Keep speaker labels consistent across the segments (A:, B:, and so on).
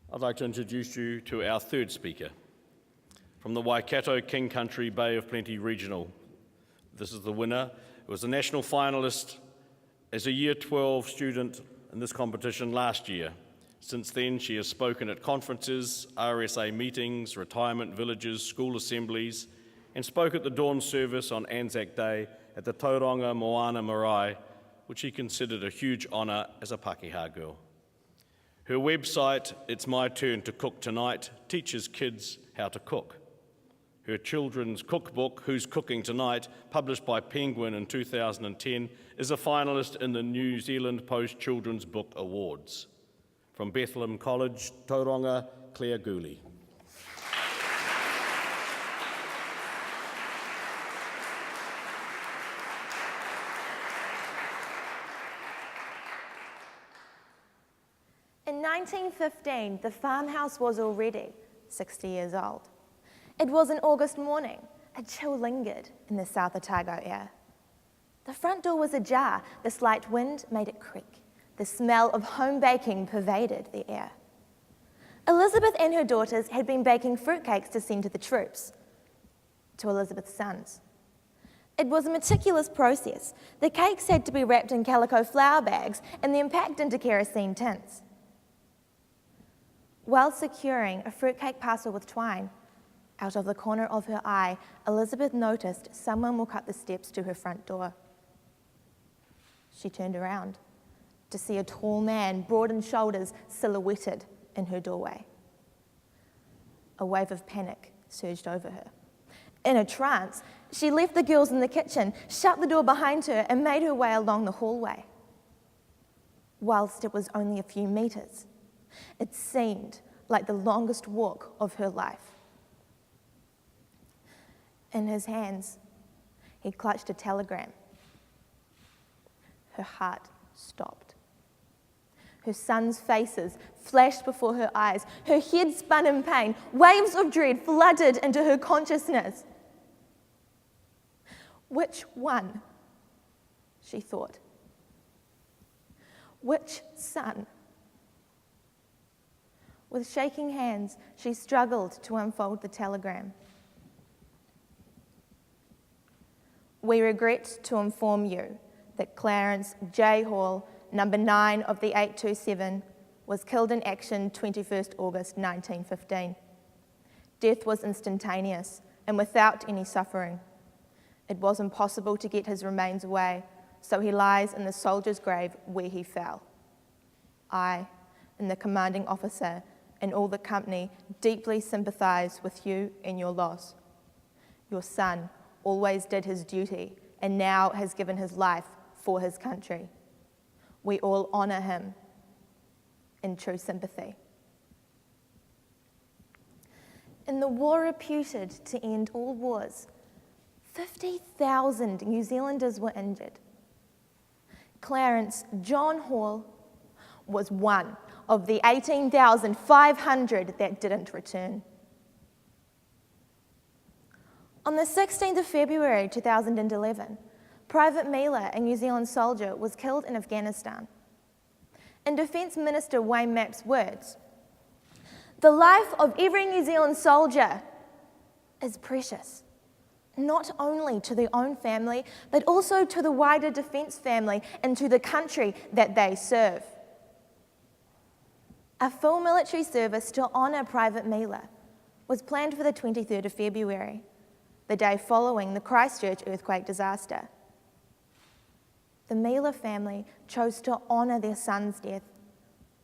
A: I'd like to introduce you to our third speaker. From the Waikato King Country Bay of Plenty Regional. This is the winner. It was a national finalist as a Year 12 student in this competition last year. Since then, she has spoken at conferences, RSA meetings, retirement villages, school assemblies, and spoke at the dawn service on Anzac Day at the Tauranga Moana Marae, which she considered a huge honour as a Pākehā girl. Her website, It's My Turn to Cook Tonight, teaches kids how to cook. Her children's cookbook, Who's Cooking Tonight, published by Penguin in 2010, is a finalist in the New Zealand Post Children's Book Awards. From Bethlehem College Tauranga, Claire Gourley.
B: In 1915, the farmhouse was already 60 years old. It was an August morning. A chill lingered in the South Otago air. The front door was ajar. The slight wind made it creak. The smell of home baking pervaded the air. Elizabeth and her daughters had been baking fruitcakes to send to the troops, to Elizabeth's sons. It was a meticulous process. The cakes had to be wrapped in calico flour bags and then packed into kerosene tins. While securing a fruitcake parcel with twine, out of the corner of her eye, Elizabeth noticed someone walk up the steps to her front door. She turned around to see a tall man, broad in shoulders, silhouetted in her doorway. A wave of panic surged over her. In a trance, she left the girls in the kitchen, shut the door behind her, and made her way along the hallway. Whilst it was only a few meters, it seemed like the longest walk of her life. In his hands, he clutched a telegram. Her heart stopped. Her sons' faces flashed before her eyes. Her head spun in pain. Waves of dread flooded into her consciousness. Which one? She thought. Which son? With shaking hands, she struggled to unfold the telegram. We regret to inform you that Clarence J. Hall, number 9 of the 827, was killed in action 21st August 1915. Death was instantaneous and without any suffering. It was impossible to get his remains away, so he lies in the soldier's grave where he fell. I, and the commanding officer, and all the company deeply sympathise with you in your loss. Your son always did his duty and now has given his life for his country. We all honour him in true sympathy. In the war reputed to end all wars, 50,000 New Zealanders were injured. Clarence John Hall was one of the 18,500 that didn't return. On the 16th of February 2011, Private Miller, a New Zealand soldier, was killed in Afghanistan. In Defence Minister Wayne Mapp's words, "The life of every New Zealand soldier is precious, not only to their own family, but also to the wider defence family and to the country that they serve." A full military service to honour Private Miller was planned for the 23rd of February, the day following the Christchurch earthquake disaster. The Miller family chose to honour their son's death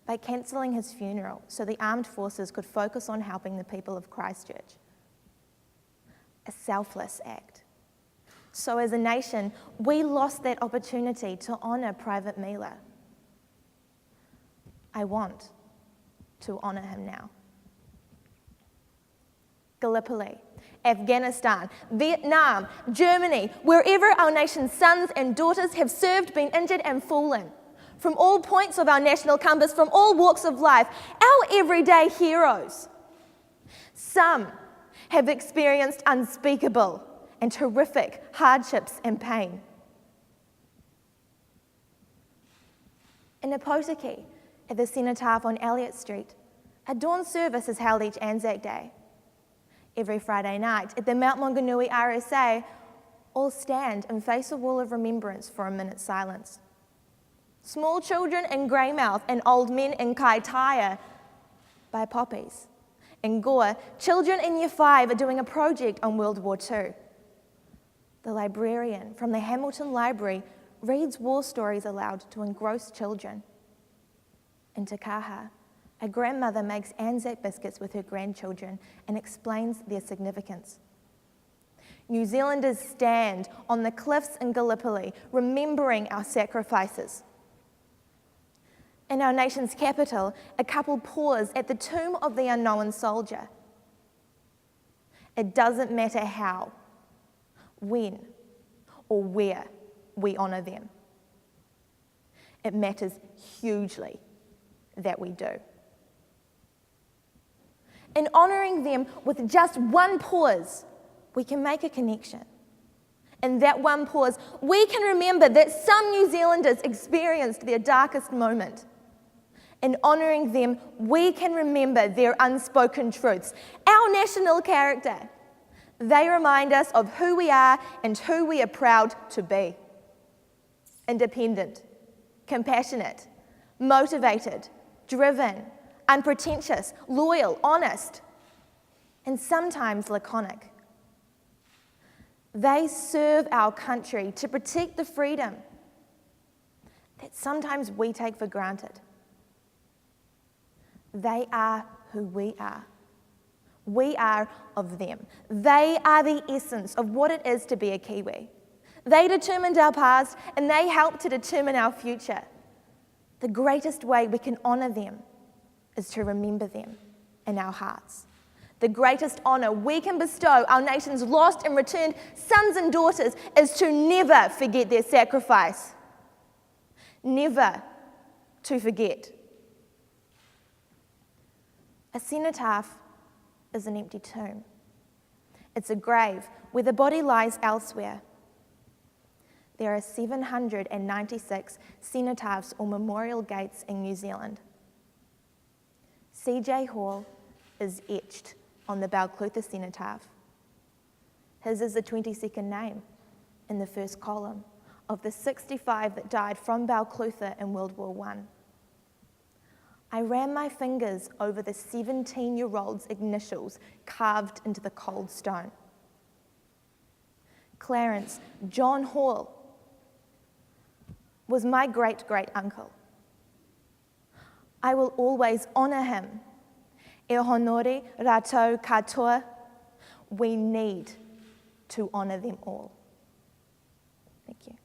B: by cancelling his funeral so the armed forces could focus on helping the people of Christchurch. A selfless act. So as a nation, we lost that opportunity to honour Private Miller. I want to honour him now. Gallipoli, Afghanistan, Vietnam, Germany, wherever our nation's sons and daughters have served, been injured and fallen. From all points of our national compass, from all walks of life, our everyday heroes. Some have experienced unspeakable and horrific hardships and pain. In Opotiki, at the cenotaph on Elliott Street, A dawn service is held each Anzac Day. Every Friday night at the Mount Maunganui RSA, all stand and face a wall of remembrance for a minute's silence. Small children in Greymouth and old men in Kaitaia buy poppies. In Gore, children in Year 5 are doing a project on World War II. The librarian from the Hamilton Library reads war stories aloud to engrossed children. In Te Kaha, a grandmother makes Anzac biscuits with her grandchildren and explains their significance. New Zealanders stand on the cliffs in Gallipoli, remembering our sacrifices. In our nation's capital, a couple pause at the tomb of the unknown soldier. It doesn't matter how, when, or where we honour them. It matters hugely that we do. In honouring them with just one pause, we can make a connection. In that one pause, we can remember that some New Zealanders experienced their darkest moment. In honouring them, we can remember their unspoken truths, our national character. They remind us of who we are and who we are proud to be. Independent, compassionate, motivated, driven, unpretentious, loyal, honest, and sometimes laconic. They serve our country to protect the freedom that sometimes we take for granted. They are who we are. We are of them. They are the essence of what it is to be a Kiwi. They determined our past and they help to determine our future. The greatest way we can honour them is to remember them in our hearts. The greatest honour we can bestow our nation's lost and returned sons and daughters is to never forget their sacrifice. Never to forget. A cenotaph is an empty tomb. It's a grave where the body lies elsewhere. There are 796 cenotaphs or memorial gates in New Zealand. C.J. Hall is etched on the Balclutha cenotaph. His is the 22nd name in the first column of the 65 that died from Balclutha in World War I. I ran my fingers over the 17-year-old's initials carved into the cold stone. Clarence John Hall was my great-great-uncle. I will always honour him. E honore rātou katoa. We need to honour them all. Thank you.